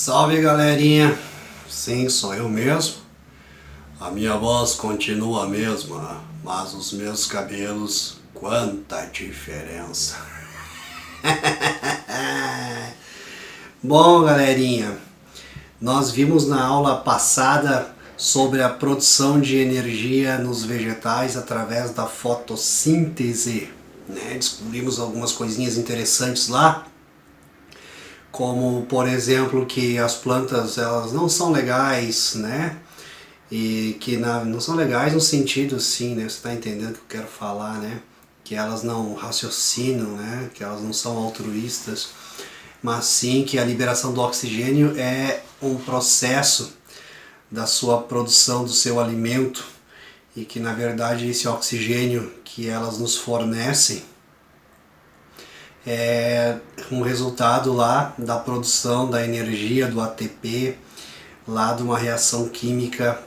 Salve galerinha, sim, sou eu mesmo. A minha voz continua a mesma, mas os meus cabelos, quanta diferença. Bom galerinha, nós vimos na aula passada sobre a produção de energia nos vegetais através da fotossíntese, né? Descobrimos algumas coisinhas interessantes lá, como por exemplo que as plantas elas não são legais, né? E que não são legais no sentido sim, né? Você está entendendo o que eu quero falar, né? Que elas não raciocinam, né? Que elas não são altruístas, mas sim que a liberação do oxigênio é um processo da sua produção do seu alimento e que na verdade esse oxigênio que elas nos fornecem é um resultado lá da produção da energia do ATP, lá de uma reação química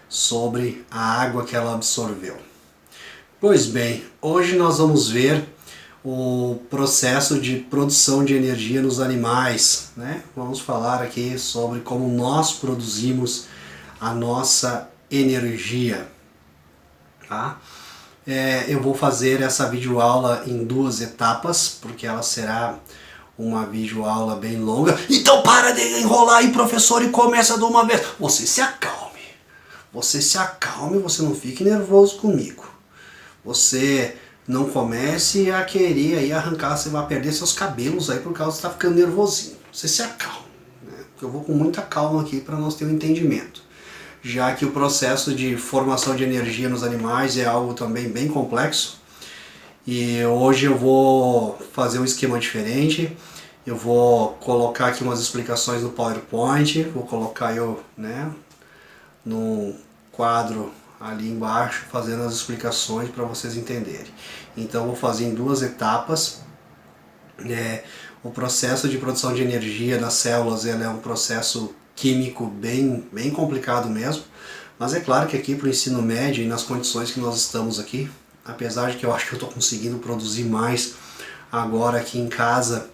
sobre a água que ela absorveu. Pois bem, hoje nós vamos ver o processo de produção de energia nos animais, né? Vamos falar aqui sobre como nós produzimos a nossa energia, tá? Eu vou fazer essa videoaula em duas etapas, porque ela será uma videoaula bem longa. Então para de enrolar aí, professor, e começa de uma vez. Você se acalme, você não fique nervoso comigo. Você não comece a querer aí arrancar, você vai perder seus cabelos aí por causa que você está ficando nervosinho. Você se acalme, né? Porque eu vou com muita calma aqui para nós ter um entendimento. Já que o processo de formação de energia nos animais é algo também bem complexo. E hoje eu vou fazer um esquema diferente. Eu vou colocar aqui umas explicações no PowerPoint, vou colocar eu, né, no quadro ali embaixo, fazendo as explicações para vocês entenderem. Então vou fazer em duas etapas. O processo de produção de energia nas células ele é um processo químico bem complicado mesmo, mas é claro que aqui para o ensino médio e nas condições que nós estamos aqui, apesar de que eu acho que eu estou conseguindo produzir mais agora aqui em casa,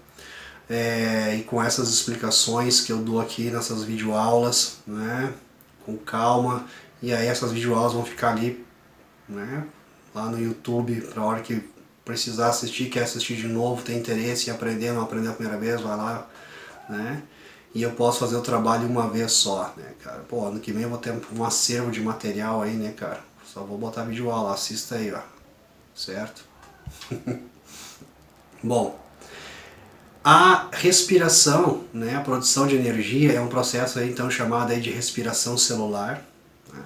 e com essas explicações que eu dou aqui nessas videoaulas, né, com calma, e aí essas videoaulas vão ficar ali, né, lá no YouTube para a hora que precisar assistir, quer assistir de novo, tem interesse em aprender, não aprendeu a primeira vez, vai lá, né? E eu posso fazer o trabalho uma vez só, né, cara? Pô, ano que vem eu vou ter um acervo de material aí, né, cara? Só vou botar vídeo aula, assista aí, ó. Certo? Bom, a respiração, né, a produção de energia é um processo aí, então chamado aí de respiração celular, né?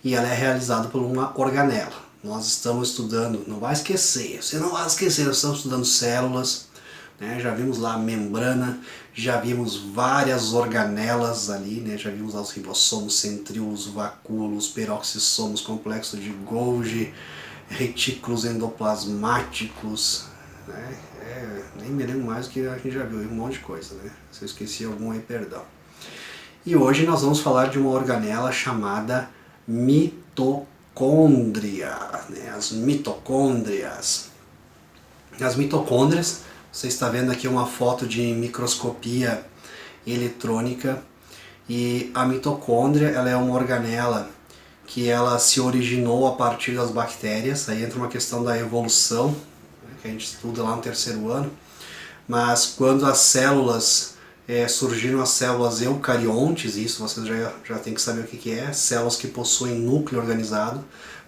E ela é realizada por uma organela. Nós estamos estudando, não vai esquecer, você não vai esquecer, nós estamos estudando células, né? Já vimos lá a membrana, já vimos várias organelas ali, né? Já vimos lá os ribossomos, centríolos, vacúolos, peroxissomos, complexo de Golgi, retículos endoplasmáticos, né? Nem me lembro mais do que a gente já viu, um monte de coisa, né? Se eu esqueci algum aí, perdão. E hoje nós vamos falar de uma organela chamada mitocôndria, né? As mitocôndrias. As mitocôndrias, você está vendo aqui uma foto de microscopia eletrônica, e a mitocôndria ela é uma organela que ela se originou a partir das bactérias. Aí entra uma questão da evolução, né, que a gente estuda lá no terceiro ano, mas quando as células surgiram as células eucariontes, isso vocês já tem que saber o que é, células que possuem núcleo organizado,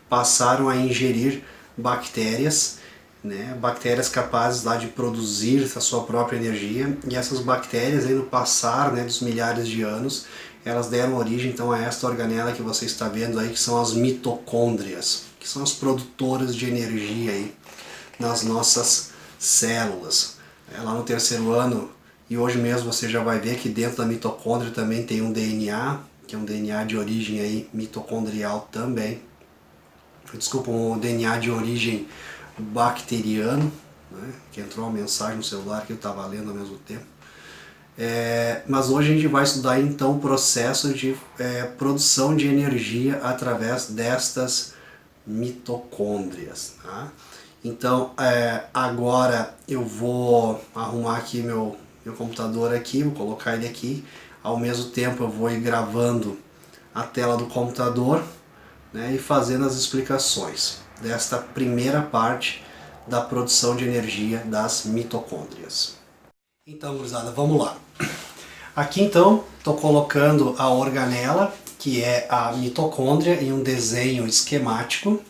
passaram a ingerir bactérias, né, bactérias capazes lá de produzir a sua própria energia, e essas bactérias aí no passar, né, dos milhares de anos, elas deram origem então a esta organela que você está vendo aí, que são as mitocôndrias, que são as produtoras de energia aí nas nossas células. Lá no terceiro ano, e hoje mesmo você já vai ver que dentro da mitocôndria também tem um DNA, que é um DNA de origem aí mitocondrial também. Desculpa, um DNA de origem bacteriano, né, que entrou uma mensagem no celular que eu estava lendo ao mesmo tempo. Mas hoje a gente vai estudar então o processo de produção de energia através destas mitocôndrias, tá? Então agora eu vou arrumar aqui meu computador aqui, vou colocar ele aqui. Ao mesmo tempo eu vou ir gravando a tela do computador, né, e fazendo as explicações desta primeira parte da produção de energia das mitocôndrias. Então, gurizada, vamos lá. Aqui então estou colocando a organela, que é a mitocôndria, em um desenho esquemático.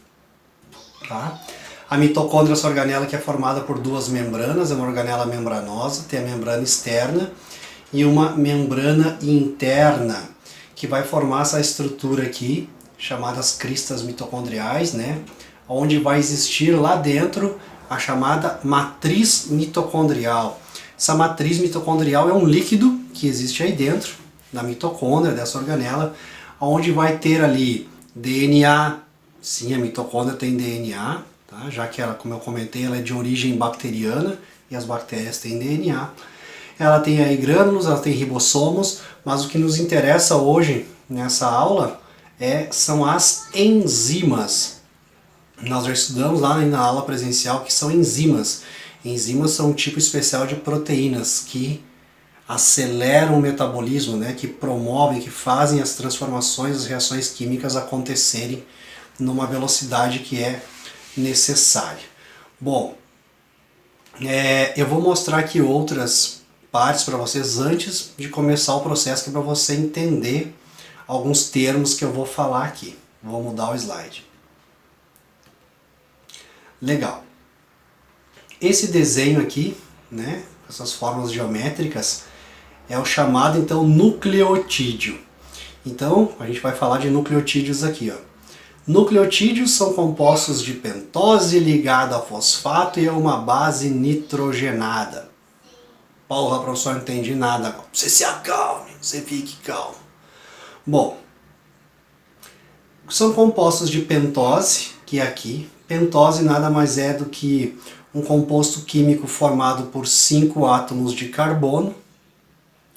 Tá? A mitocôndria, essa organela que é formada por duas membranas, é uma organela membranosa, tem a membrana externa e uma membrana interna, que vai formar essa estrutura aqui, chamadas cristas mitocondriais, né? Onde vai existir lá dentro a chamada matriz mitocondrial. Essa matriz mitocondrial é um líquido que existe aí dentro da mitocôndria, dessa organela, onde vai ter ali DNA. Sim, a mitocôndria tem DNA, tá? Já que ela, como eu comentei, ela é de origem bacteriana e as bactérias têm DNA. Ela tem aí grânulos, ela tem ribossomos, mas o que nos interessa hoje nessa aula são as enzimas. Nós já estudamos lá na aula presencial que são enzimas. Enzimas são um tipo especial de proteínas que aceleram o metabolismo, né, que promovem, que fazem as transformações, as reações químicas acontecerem numa velocidade que é necessária. Bom, eu vou mostrar aqui outras partes para vocês antes de começar o processo, que é para você entender alguns termos que eu vou falar aqui. Vou mudar o slide. Legal. Esse desenho aqui, né, essas formas geométricas, é o chamado então nucleotídeo. Então, a gente vai falar de nucleotídeos aqui, ó. Nucleotídeos são compostos de pentose ligada a fosfato e a uma base nitrogenada. Porra, professor, não entendi nada. Você se acalme, você fique calmo. Bom, são compostos de pentose, que é aqui. Pentose nada mais é do que um composto químico formado por 5 átomos de carbono.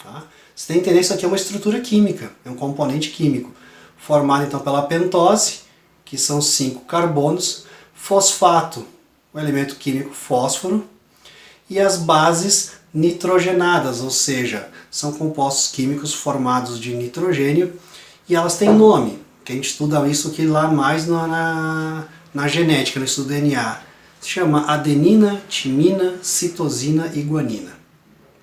Tá? Você tem que entender, isso aqui é uma estrutura química, é um componente químico, formado então pela pentose, que são 5 carbonos, fosfato, o elemento químico fósforo, e as bases nitrogenadas, ou seja, são compostos químicos formados de nitrogênio, e elas têm nome, que a gente estuda isso aqui lá mais na genética, no estudo do DNA. Se chama adenina, timina, citosina e guanina.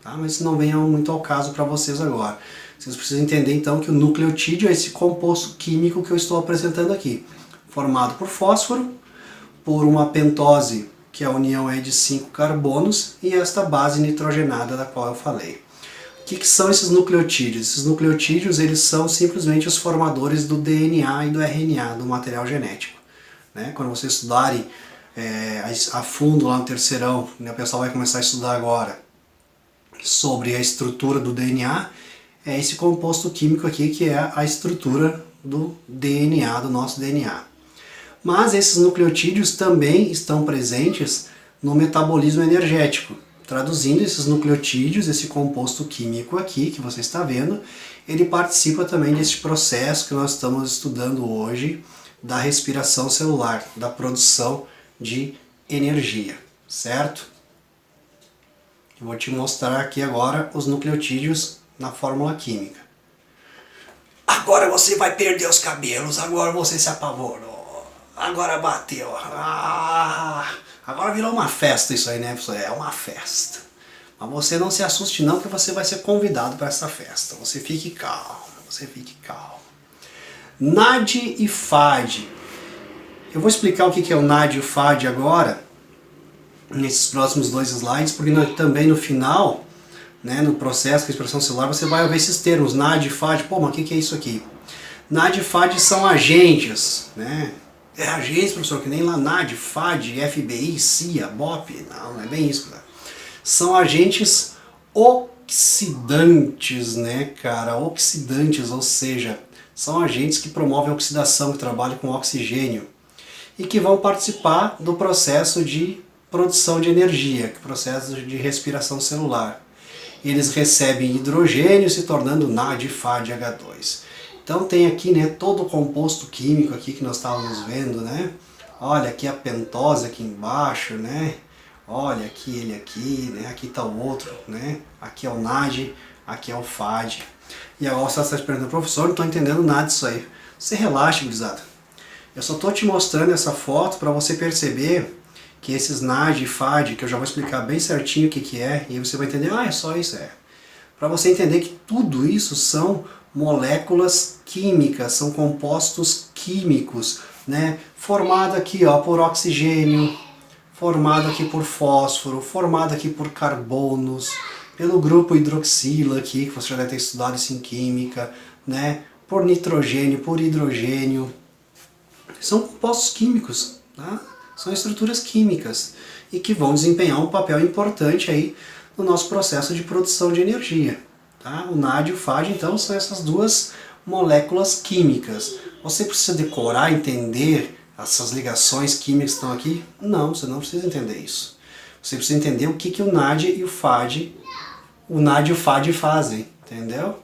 Tá? Mas isso não vem muito ao caso para vocês agora. Vocês precisam entender então que o nucleotídeo é esse composto químico que eu estou apresentando aqui, formado por fósforo, por uma pentose, que a união é de 5 carbonos, e esta base nitrogenada da qual eu falei. O que são esses nucleotídeos? Esses nucleotídeos, eles são simplesmente os formadores do DNA e do RNA, do material genético. Né? Quando vocês estudarem a fundo lá no terceirão, né, o pessoal vai começar a estudar agora sobre a estrutura do DNA, é esse composto químico aqui que é a estrutura do DNA, do nosso DNA. Mas esses nucleotídeos também estão presentes no metabolismo energético. Traduzindo, esses nucleotídeos, esse composto químico aqui que você está vendo, ele participa também desse processo que nós estamos estudando hoje, da respiração celular, da produção de energia, certo? Eu vou te mostrar aqui agora os nucleotídeos na fórmula química. Agora você vai perder os cabelos, agora você se apavorou, agora bateu. Agora virou uma festa isso aí, né? É uma festa. Mas você não se assuste não, que você vai ser convidado para essa festa. Você fique calmo, você fique calmo. NAD e FAD. Eu vou explicar o que é o NAD e o FAD agora, nesses próximos 2 slides, porque também no final, né, no processo de expressão celular, você vai ver esses termos, NAD e FAD. Pô, mas o que é isso aqui? NAD e FAD são agentes, né? É agentes, professor, que nem lá NAD, FAD, FBI, CIA, BOP. Não é bem isso, cara. São agentes oxidantes, né, cara? Oxidantes, ou seja, são agentes que promovem a oxidação, que trabalham com oxigênio e que vão participar do processo de produção de energia, que é o processo de respiração celular. Eles recebem hidrogênio, se tornando NAD, FAD, H2. Então tem aqui, né, todo o composto químico aqui que nós estávamos vendo, né? Olha aqui a pentose aqui embaixo, né? olha, aqui ele aqui, né? Aqui está o outro, né? Aqui é o NAD, aqui é o FAD. E agora você está se perguntando, professor, não estou entendendo nada disso aí. Você relaxa, gurizada. Eu só estou te mostrando essa foto para você perceber que esses NAD e FAD, que eu já vou explicar bem certinho o que, que é, e aí você vai entender, ah, é só isso, é. Para você entender que tudo isso são moléculas químicas, são compostos químicos, né? Formado aqui ó, por oxigênio, formado aqui por fósforo, formado aqui por carbonos, pelo grupo hidroxila aqui, que você já deve ter estudado isso em química, né? Por nitrogênio, por hidrogênio. São compostos químicos, tá? São estruturas químicas e que vão desempenhar um papel importante aí no nosso processo de produção de energia. Tá? O NAD e o FAD, então, são essas duas moléculas químicas. Você precisa decorar, entender essas ligações químicas que estão aqui? Não, você não precisa entender isso. Você precisa entender o que, que o NAD e o FAD fazem, entendeu?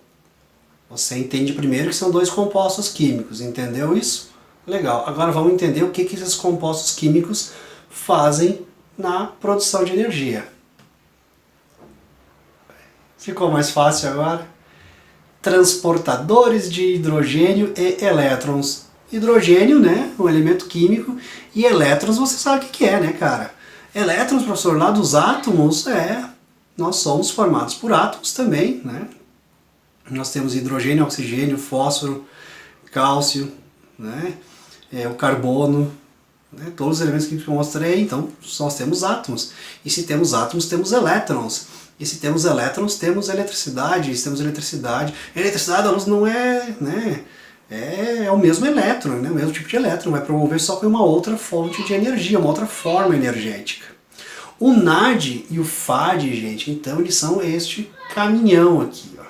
Você entende primeiro que são dois compostos químicos, entendeu isso? Legal. Agora vamos entender o que, que esses compostos químicos fazem na produção de energia. Ficou mais fácil agora? Transportadores de hidrogênio e elétrons. Hidrogênio, né, um elemento químico, e elétrons você sabe o que é, né, cara? Elétrons, professor, lá dos átomos, nós somos formados por átomos também, né? Nós temos hidrogênio, oxigênio, fósforo, cálcio, né? O carbono, né? Todos os elementos que eu mostrei, então nós temos átomos. E se temos átomos, temos elétrons. E se temos elétrons, temos eletricidade. E se temos eletricidade, a luz não é, né? É o mesmo elétron, né? O mesmo tipo de elétron, vai promover só com uma outra fonte de energia, uma outra forma energética. O NAD e o FAD, gente, então eles são este caminhão aqui, ó.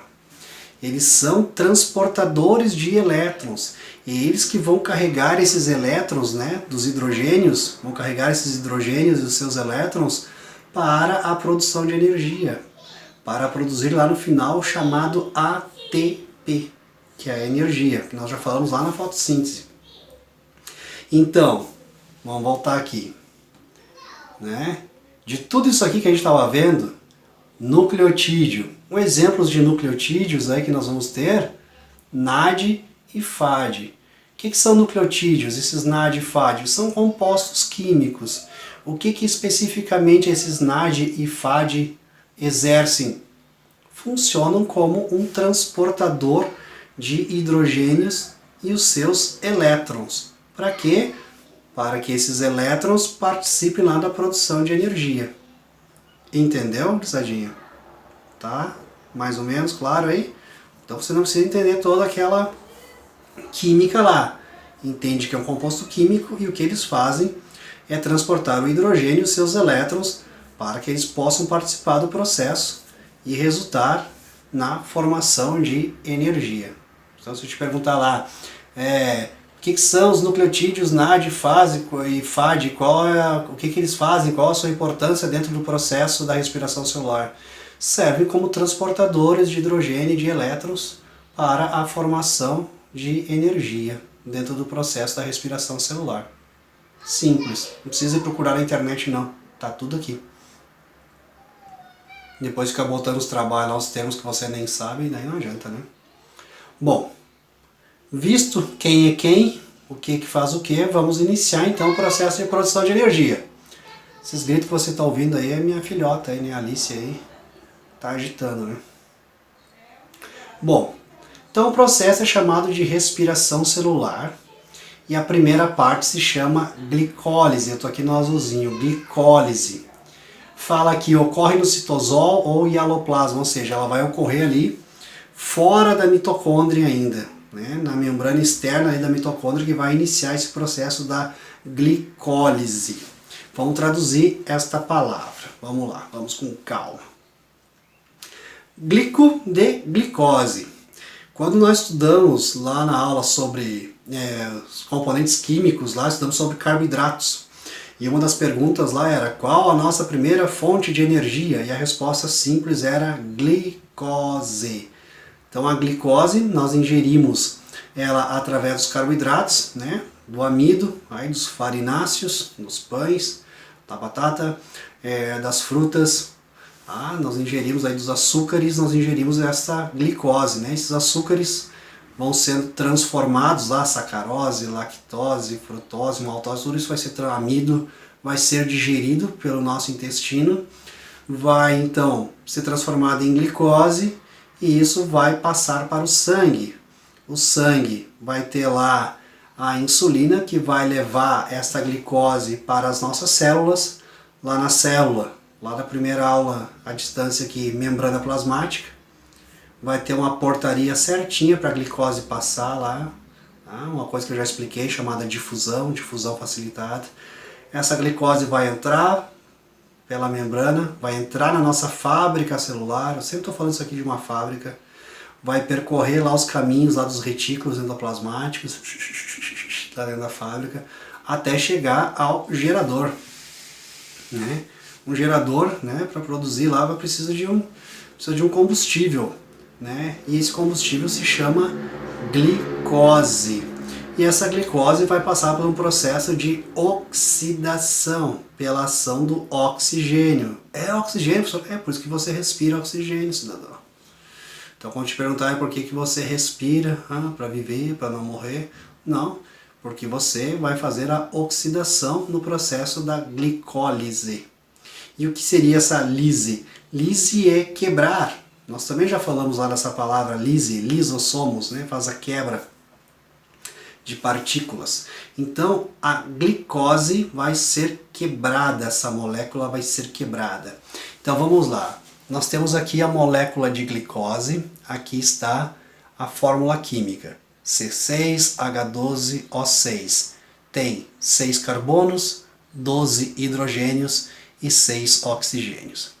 Eles são transportadores de elétrons. E eles que vão carregar esses elétrons, né, dos hidrogênios, vão carregar esses hidrogênios e os seus elétrons para a produção de energia, para produzir lá no final o chamado ATP, que é a energia, que nós já falamos lá na fotossíntese. Então, vamos voltar aqui, né? De tudo isso aqui que a gente estava vendo, nucleotídeo. Um exemplo de nucleotídeos aí que nós vamos ter, NAD e FAD. O que são nucleotídeos, esses NAD e FAD? São compostos químicos. O que especificamente esses NAD e FAD exercem? Funcionam como um transportador de hidrogênios e os seus elétrons. Para quê? Para que esses elétrons participem lá da produção de energia. Entendeu, gurizadinha? Tá? Mais ou menos, claro aí? Então você não precisa entender toda aquela química lá. Entende que é um composto químico e o que eles fazem é transportar o hidrogênio e os seus elétrons para que eles possam participar do processo e resultar na formação de energia. Então se eu te perguntar lá, o que são os nucleotídeos NAD e FAD, o que eles fazem, qual a sua importância dentro do processo da respiração celular? Servem como transportadores de hidrogênio e de elétrons para a formação de energia dentro do processo da respiração celular. Simples, não precisa procurar na internet não, tá tudo aqui. Depois fica botando os trabalhos lá, os termos que você nem sabe, daí não adianta, né? Bom, visto quem é quem, o que faz o que, vamos iniciar então o processo de produção de energia. Esses gritos que você está ouvindo aí é minha filhota aí, né, a Alice aí, tá agitando, né? Bom, então o processo é chamado de respiração celular e a primeira parte se chama glicólise. Eu estou aqui no azulzinho, glicólise. Fala que ocorre no citosol ou hialoplasma, ou seja, ela vai ocorrer ali fora da mitocôndria ainda, né? Na membrana externa aí da mitocôndria que vai iniciar esse processo da glicólise. Vamos traduzir esta palavra. Vamos lá, vamos com calma. Glico de glicose. Quando nós estudamos lá na aula sobre os componentes químicos, lá estudamos sobre carboidratos. E uma das perguntas lá era qual a nossa primeira fonte de energia? E a resposta simples era glicose. Então a glicose nós ingerimos ela através dos carboidratos, né? Do amido, aí dos farináceos, dos pães, da batata, das frutas, nós ingerimos aí dos açúcares, nós ingerimos essa glicose, né? Esses açúcares vão sendo transformados, sacarose, lactose, frutose, maltose, tudo isso vai ser amido, vai ser digerido pelo nosso intestino, vai então ser transformado em glicose e isso vai passar para o sangue. O sangue vai ter lá a insulina que vai levar essa glicose para as nossas células, lá na célula, lá da primeira aula, a distância aqui, membrana plasmática, vai ter uma portaria certinha para a glicose passar lá, uma coisa que eu já expliquei, chamada difusão facilitada. Essa glicose vai entrar pela membrana, vai entrar na nossa fábrica celular, eu sempre estou falando isso aqui de uma fábrica, vai percorrer lá os caminhos lá dos retículos endoplasmáticos, lá dentro da fábrica, até chegar ao gerador, né? Um gerador, né, para produzir lá precisa de um combustível, né? E esse combustível se chama glicose. E essa glicose vai passar por um processo de oxidação, pela ação do oxigênio. É oxigênio, professor? É por isso que você respira oxigênio, cidadão. Então quando te perguntar por que você respira, para viver, para não morrer, não, porque você vai fazer a oxidação no processo da glicólise. E o que seria essa lise? Lise é quebrar. Nós também já falamos lá dessa palavra lise, lisossomos, né? Faz a quebra de partículas. Então a glicose vai ser quebrada, essa molécula vai ser quebrada. Então vamos lá. Nós temos aqui a molécula de glicose, aqui está a fórmula química. C6H12O6. Tem 6 carbonos, 12 hidrogênios e 6 oxigênios.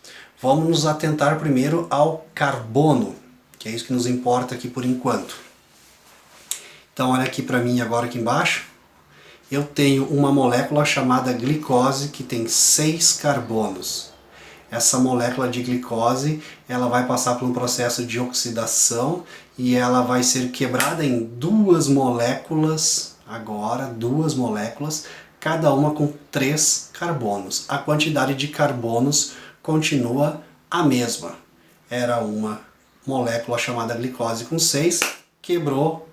Vamos nos atentar primeiro ao carbono, que é isso que nos importa aqui por enquanto. Então olha aqui para mim agora aqui embaixo. Eu tenho uma molécula chamada glicose que tem 6 carbonos. Essa molécula de glicose, ela vai passar por um processo de oxidação e ela vai ser quebrada em duas moléculas, cada uma com 3 carbonos. A quantidade de carbonos continua a mesma. Era uma molécula chamada glicose com 6, quebrou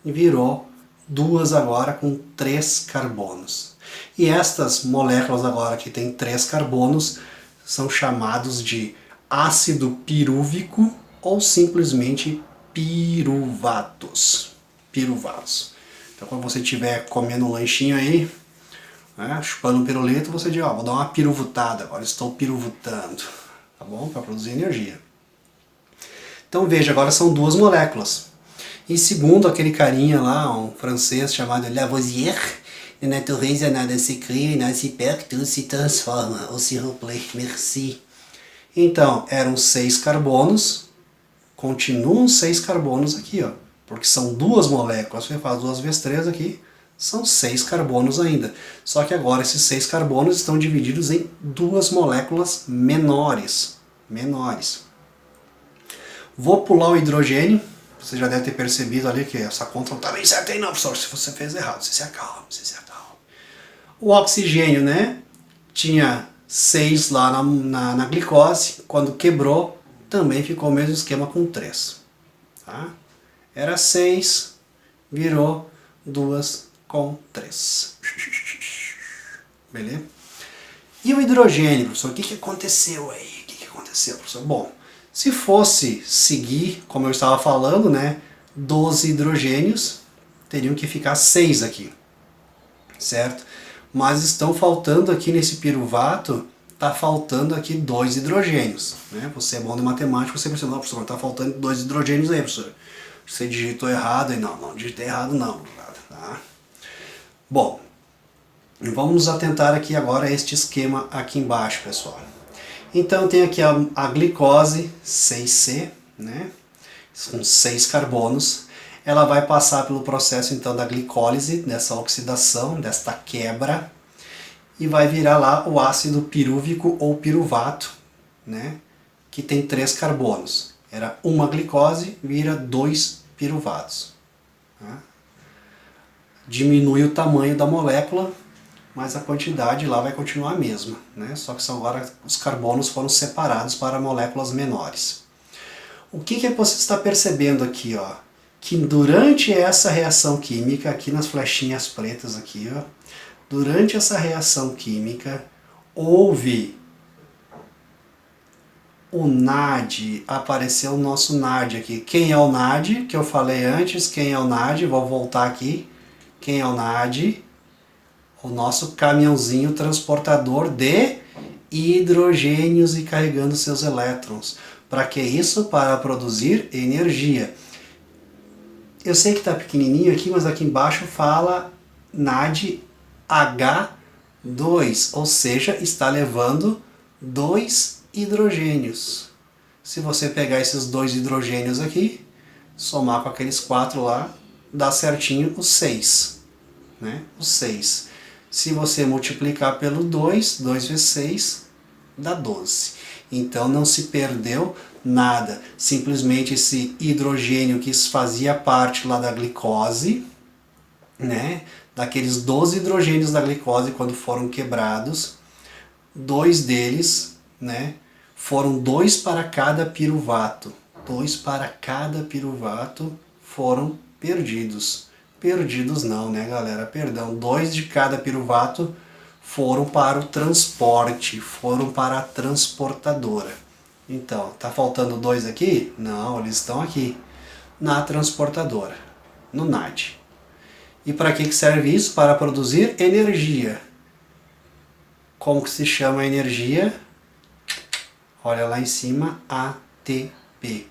e virou duas agora com 3 carbonos. E estas moléculas agora que tem 3 carbonos são chamados de ácido pirúvico ou simplesmente piruvatos. Então quando você estiver comendo um lanchinho aí, né, chupando um pirulito, você diz, vou dar uma piruvutada, agora estou piruvutando, tá bom? Para produzir energia. Então veja, agora são duas moléculas. E segundo aquele carinha lá, um francês chamado Lavoisier, a natureza nada se cria, nada se perde, tudo se transforma. Au s'il vous plaît, merci. Então, eram 6 carbonos, continuam 6 carbonos aqui, porque são duas moléculas, você faz 2 vezes 3 aqui, são 6 carbonos ainda. Só que agora esses 6 carbonos estão divididos em duas moléculas menores. Vou pular o hidrogênio. Você já deve ter percebido ali que essa conta não está bem certa aí não, professor. Se você fez errado, você se acalma. O oxigênio, né? Tinha 6 lá na glicose. Quando quebrou, também ficou o mesmo esquema com 3. Tá? Era 6, virou 2 com 3. Beleza? E o hidrogênio, professor? O que aconteceu aí? Professor? Bom, se fosse seguir, como eu estava falando, né, 12 hidrogênios, teriam que ficar 6 aqui, certo? Mas estão faltando aqui nesse piruvato, está faltando aqui 2 hidrogênios, né? Você é bom de matemática, você percebe, não, professor, está faltando 2 hidrogênios aí, professor. Você digitou errado aí, não digitei errado não, tá? Bom, vamos nos atentar aqui agora a este esquema aqui embaixo, pessoal. Então tem aqui a glicose 6C, né? Com 6 carbonos. Ela vai passar pelo processo então da glicólise, dessa oxidação, desta quebra, e vai virar lá o ácido pirúvico ou piruvato, né? Que tem 3 carbonos. Era uma glicose, vira 2 piruvatos. Tá? Diminui o tamanho da molécula, mas a quantidade lá vai continuar a mesma, né? Só que agora os carbonos foram separados para moléculas menores. O que você está percebendo aqui, ó? Que durante essa reação química, aqui nas flechinhas pretas aqui, ó, durante essa reação química, houve o NAD, apareceu o nosso NAD aqui. Quem é o NAD? Que eu falei antes, quem é o NAD? Vou voltar aqui. Quem é o NAD? O nosso caminhãozinho transportador de hidrogênios e carregando seus elétrons. Para que isso? Para produzir energia. Eu sei que está pequenininho aqui, mas aqui embaixo fala NADH2, ou seja, está levando 2 hidrogênios. Se você pegar esses 2 hidrogênios aqui, somar com aqueles 4 lá, dá certinho os 6. Né? Os 6. Se você multiplicar pelo 2, 2 vezes 6, dá 12. Então não se perdeu nada. Simplesmente esse hidrogênio que fazia parte lá da glicose, né? Daqueles 12 hidrogênios da glicose, quando foram quebrados, 2 deles, né, foram 2 para cada piruvato. 2 para cada piruvato foram perdidos. Perdidos não, né, galera? Perdão, 2 de cada piruvato foram para o transporte, foram para a transportadora. Então, tá faltando 2 aqui? Não, eles estão aqui, na transportadora, no NAD. E para que serve isso? Para produzir energia. Como que se chama a energia? Olha lá em cima, ATP.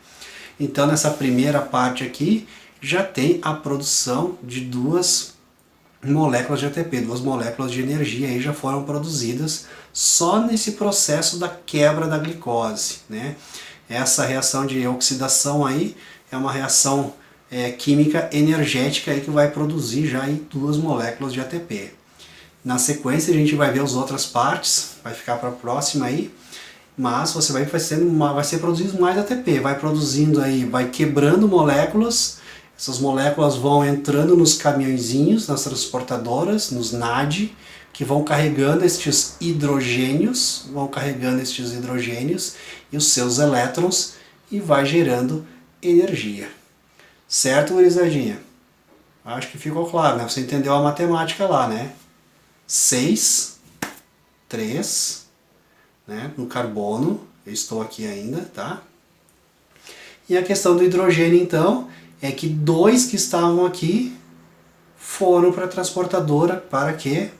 Então, nessa primeira parte aqui, já tem a produção de 2 moléculas de ATP, 2 moléculas de energia aí já foram produzidas só nesse processo da quebra da glicose, né? Essa reação de oxidação aí é uma reação química energética aí que vai produzir já aí 2 moléculas de ATP. Na sequência a gente vai ver as outras partes, vai ficar para a próxima aí, mas você vai ser produzido mais ATP, vai produzindo aí, vai quebrando moléculas. Essas moléculas vão entrando nos caminhõezinhos, nas transportadoras, nos NAD, que vão carregando estes hidrogênios, e os seus elétrons e vai gerando energia. Certo, gurizadinha? Acho que ficou claro, né? Você entendeu a matemática lá, né? 6, 3, né? No carbono, eu estou aqui ainda, tá? E a questão do hidrogênio, então, é que 2 que estavam aqui foram para a transportadora para quê?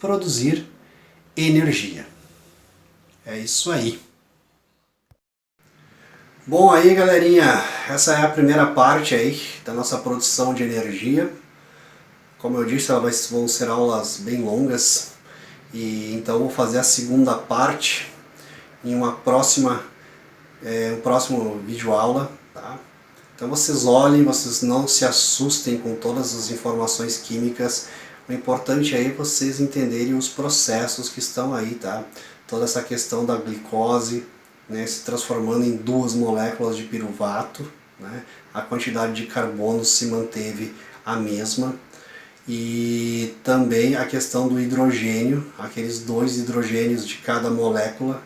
Produzir energia. É isso aí. Bom aí, galerinha, essa é a primeira parte aí da nossa produção de energia. Como eu disse, vão ser aulas bem longas, e então vou fazer a segunda parte em um próximo vídeo aula, tá? Então vocês olhem, vocês não se assustem com todas as informações químicas. O importante aí é vocês entenderem os processos que estão aí, tá? Toda essa questão da glicose, né, se transformando em 2 moléculas de piruvato, né? A quantidade de carbono se manteve a mesma. E também a questão do hidrogênio, aqueles 2 hidrogênios de cada molécula,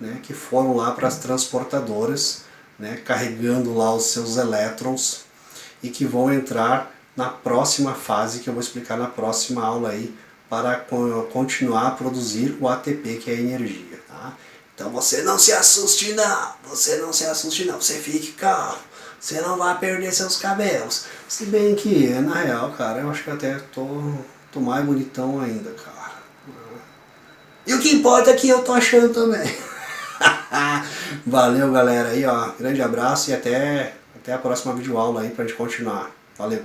né, que foram lá para as transportadoras, né, carregando lá os seus elétrons e que vão entrar na próxima fase que eu vou explicar na próxima aula aí para continuar a produzir o ATP, que é a energia, tá? Então você não se assuste não, você fique calmo, você não vai perder seus cabelos. Se bem que, na real, cara, eu acho que até tô mais bonitão ainda, cara. E o que importa é que eu tô achando também. Valeu, galera, aí, ó, grande abraço e até a próxima videoaula aí pra gente continuar. Valeu!